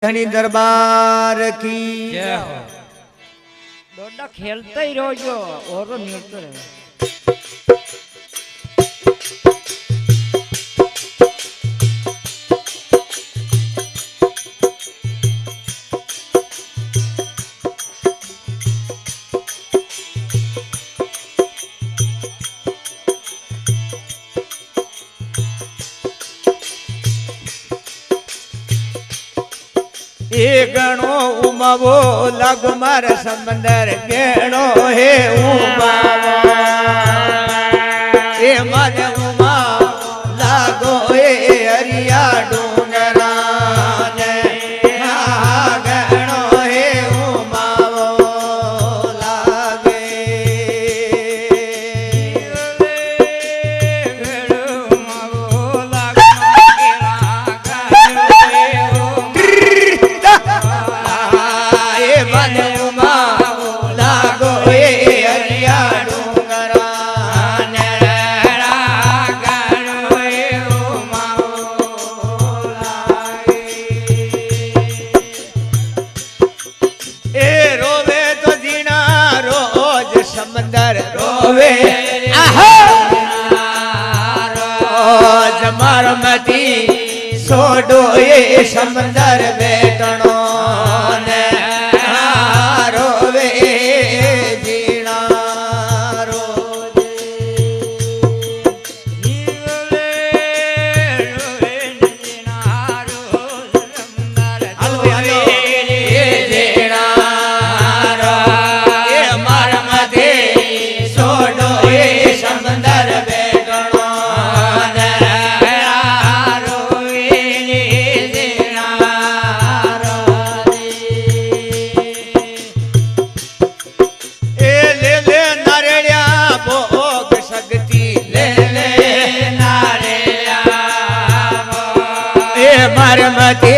धनी दरबार की जय हो। दोडा खेलते ही रहो जो और मिलते रहे। गणो उमावो लागो मारा समंदर गेणो हे उमावो ए माने उमा लागो ए हरिया डूंगरा ने गणो हे उमावो लागे छोड़ो ये समंदर बैठनो ने रोवे जीना रोजे रोवे जीना रोज समंदर रोवे जीना ये मार मधे छोड़ो ये समंदर बैठनो मते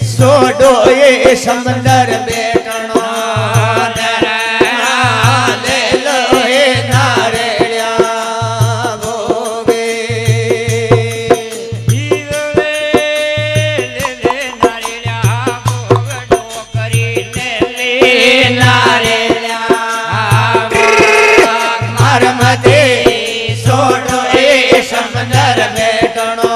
सोडो ये समंदर बैठनो ले लो हे नारेड़िया भोगे जीवे ले नारेड़िया भोग डोकरी ले नारेड़िया मार मते सोडो ये समंदर बैठनो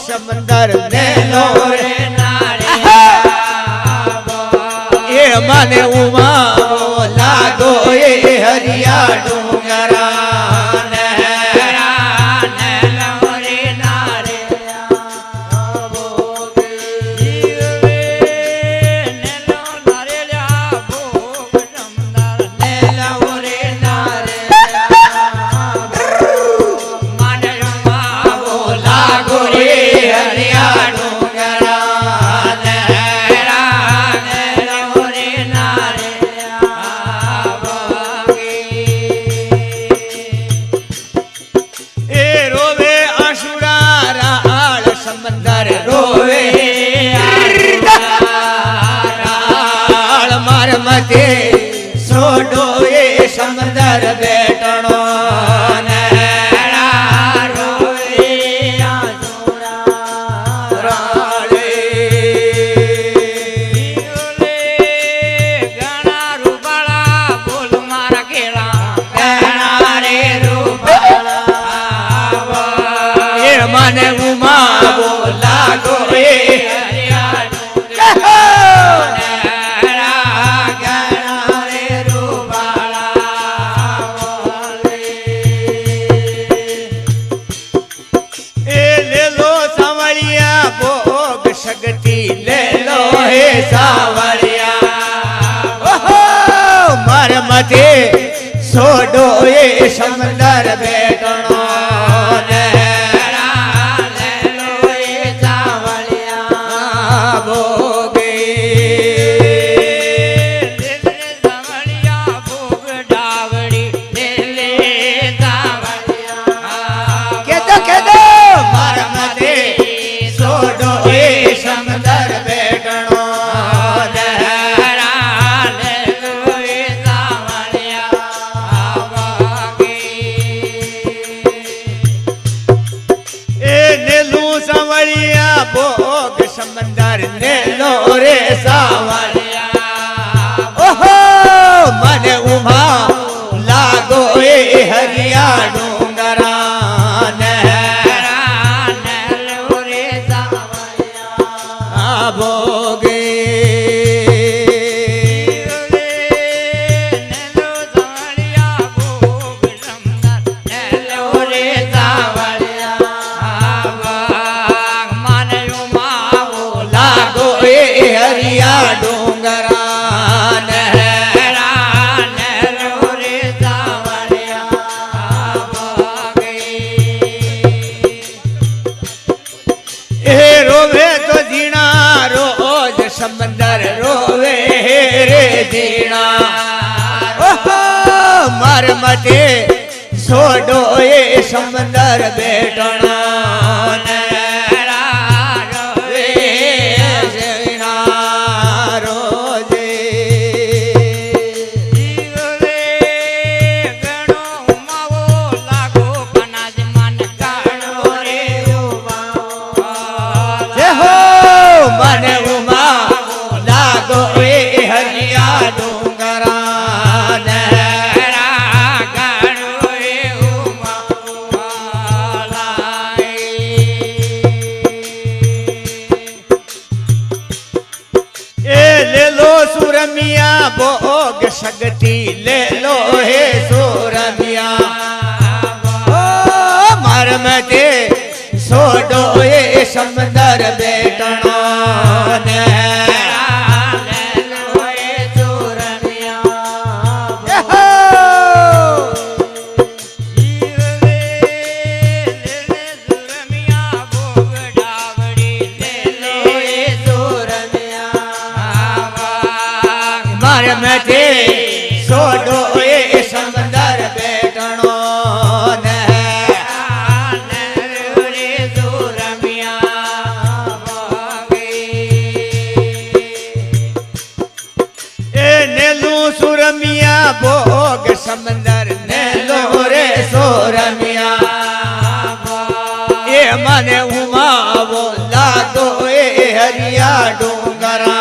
समंदर ने लो रे नारे ये माने उमा लागो ये हरिया डूंगरा मते सोडो ये समंदर बैठनो माने उमा बोला गो शक्ति ले लो हे सावरिया मार मते सोडो ये समंदर बैठनो ले लो ये सावरिया भोगे सावरिया भोग डावड़ी ले सावरिया के दो मार मते सोडो समंदर बैठनो માર મતે છોડો એ સમંદર બેટણા ને भोग शक्ति ले लो हे सोरमिया ओ मरम दे सोडो ये समंदर बेटना ने ले लो हे सोरमिया मते सोडो ए समंदर बेटणो ने रे सुरमिया ए नेलू सुरमिया भोग समंदर नेलो रे सुरमिया ए मने उमावो लादो ए हरिया डोंगरा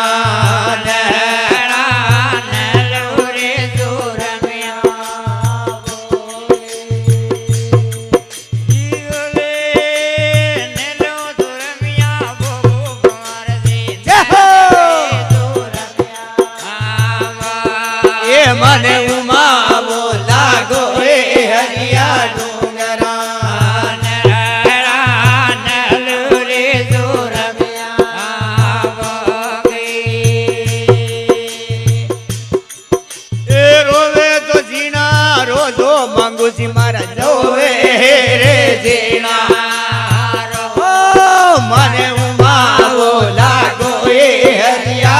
मने उमा बोला गो रे हरिया डूंगरा रे सुरमिया ए रोवे तो जीना रो दो मांगू सी मारा जोवे रे जीना रो मने उमा बोला गो रे हरिया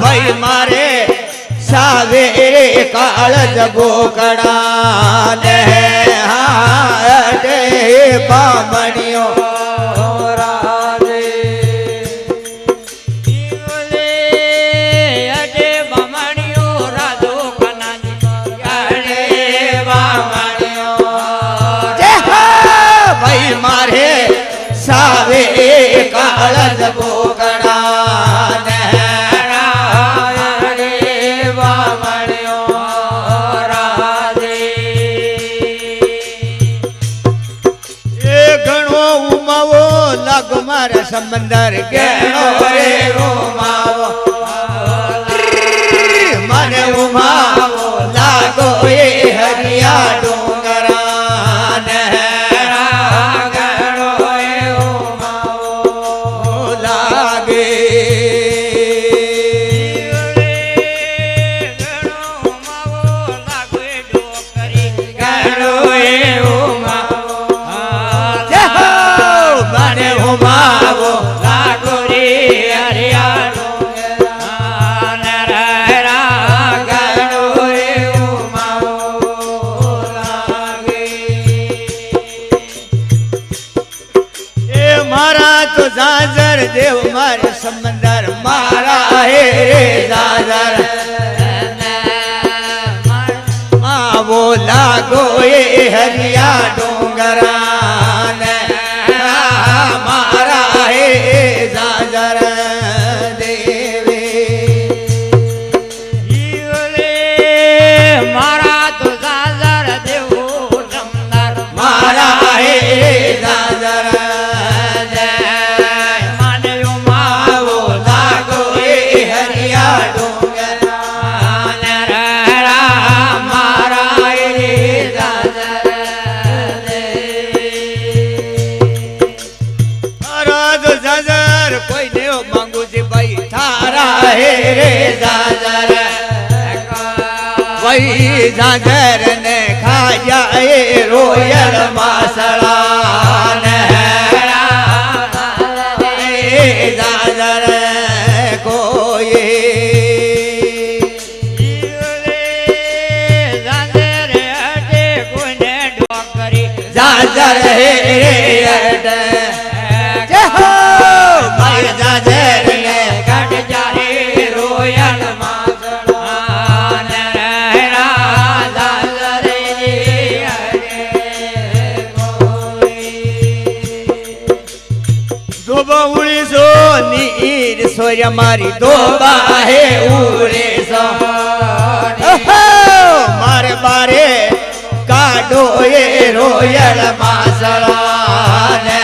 भाई मारे सावेरे काल जगोकड़ा ने हाटे बामणियो मारे सावे काल जगोकड़ा मारे समंदर गहनो रे रोमावो मने उमावो लागो ये हरिया डोंगरा नहरा गहनो रे उमावो लागे जाजर देव मारे समंदर मारा है रे जाजर वो लागो ये हरिया डोंगरा मारा है जाजर देवे मारा तो जाजर देव समंदर જાજર ને ખાજા એ રોયલ માસળા ને જાજર કોઈ જાજર હે જય હો માય જાજર ને ગઢ જારે રોયલ માસળા ને દોબા ઉડીસો નીર સોર્યા મારી દોબા હે ઉડીસો મારે બારે કાઢો એ રોયલ માસળા ને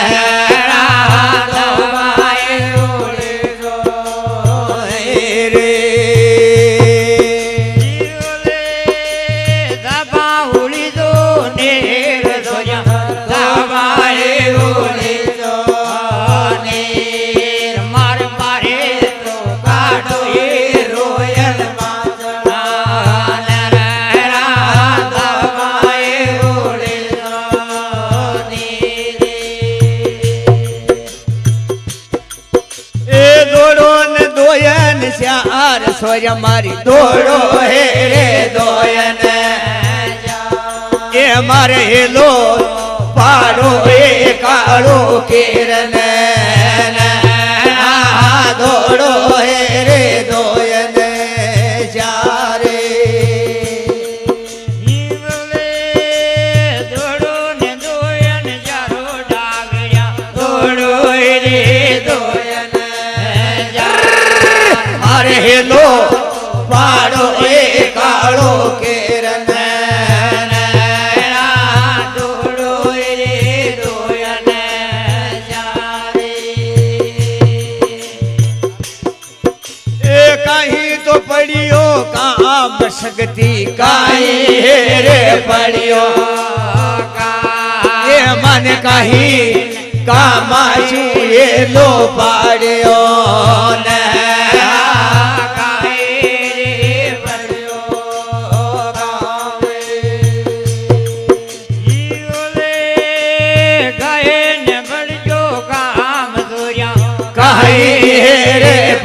શ્યાર સોર્યા મારી દોડો હે રે દોયન એ મારે હેલો પાડો એ કાળો કિરણ દોડો હે રે દોયન ચારે દોડો ને દોયન જારો ડાગયા દોડો રે દોયન મારે હેલો પાડો એ કાળો કેરન દોડો રે દોયન ચારે એ કાહી તો પડ્યો કામ શક્તિ કાહી હે રે પડ્યો એ મને કાહી કામાચું એ લો પાડ્યો ને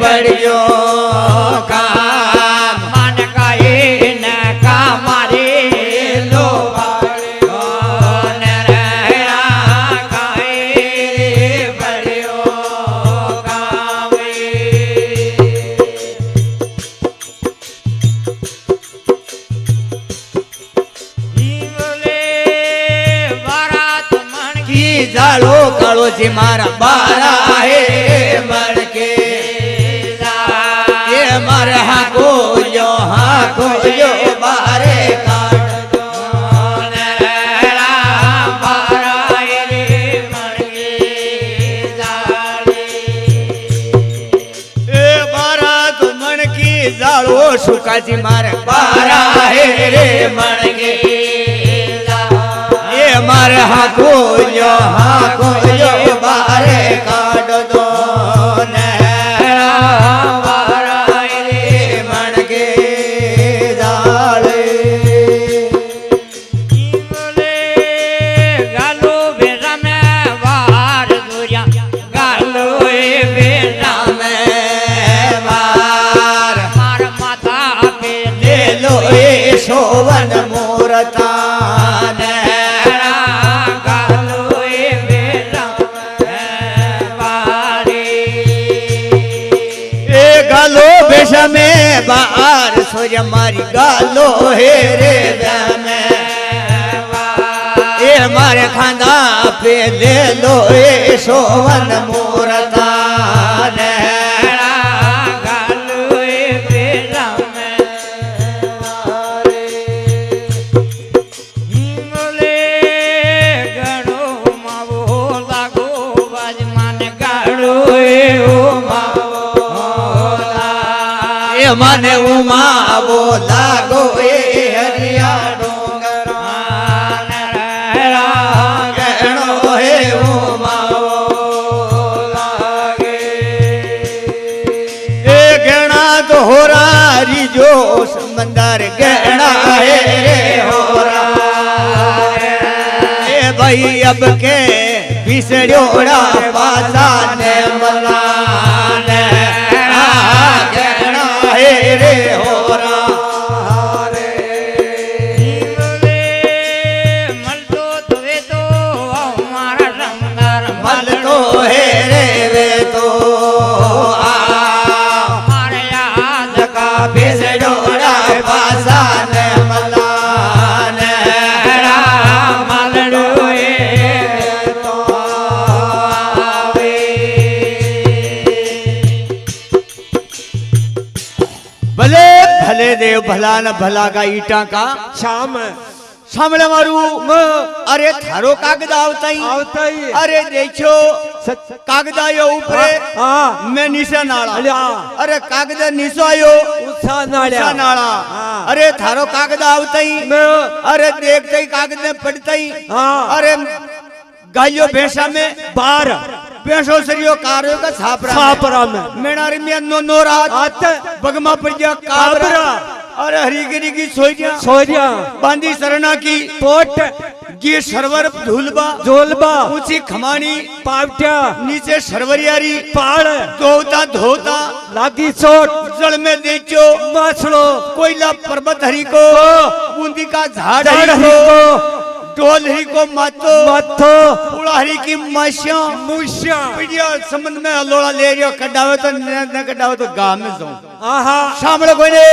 પડ્યો કામ મન કહે ન કામારે લો પાડ્યો ને કહે પડ્યો કામ જાળો કાળો જી મારા બારા હે મણકે એ મારે હાકો બારે કાઢજો એ બારા તો મણકી જાળો સુકાજી મારે બારા હે રે મણકે એ મારે હાકો બારે કાઢજો ને મણકે જાળે ગાલો બેરા મે વાર દુરિયા ગાલો બેરા મે વાર માર માતા પે લે લો એ શોવન મૂરતા ને ગાલો બેશા મે બાર સોર્યા મારી ગાલો હે રે વ્યામે એ મારે ખાંદા પે લે લો એ શોવન મૂરતા ને ગાલો બેરા મે હિંગલે ગણો માવો લાગો બાજ મને ગાડો એવો મને ઉમાવો લાગો એ હરિયા ડુંગરા ગણો હે ઉમાવો લાગે એ ગણા તો હોરારી જો સમંદર ગણા હે રે अब के बिसड़ोड़ा पासा ने मलाने गहना हे रे होरा મળતો તવે તો મારા સંગાર मल तो हे रे वे तो મારે યાદ का बिसड़ोड़ा पासा ने मलाने भले भले देव भला न भला का ईटा का शाम सामने मारू अरे थारो कागद आवताई આવતા ઈ. अरे देखो कागदा यो ऊपर હા मैं नीचे नाला અલ્યા अरे कागद नीचो आयो ઉત્સાહ नीचा નાળ્યા नाला हाँ। अरे थारो कागद आवताई अरे देखते ही कागद में पड़ताई हाँ। अरे गायो भैंसा में બાર भैंसो सरियो कार्यो का छापरा છાપરા में मेनारी में नो रात આત बगमा पड़ गया काबरा કાબરા अरे हरीगिरी की सोइया સોર્યા बांधी सरना की પોટ ये सरवर धुलबा જોલબા ऊंची खमानी પાવટ્યા नीचे सरवरियारी પાળ धोता धोता લાગી ચોટ जल में देखो માછલો कोयला पर्वत हरी को बूंदी का झाड़ ઝાડ हरी को હરીકો डोल हरी को मातो મથો पुड़ा हरी की माशिया મૂષ્યા पीड़िया संबंध में अलोड़ा ले रियो कटावे तो न कटावे तो गांव में जाऊं આહા शामल कोई ने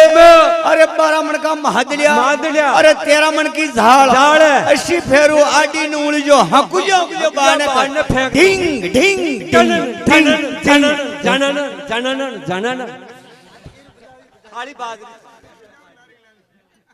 अरे 12 मन का महादलिया महादलिया। अरे 13 मन की झाड़ झाड़। अस्सी फेरू आडी नूल जो हकुजो जो बाने बाने पर फेंक। ढिंग ढिंग જનન ढिंग જનન ढिंग જનન જનન જનન જનન ખાલી બાજરી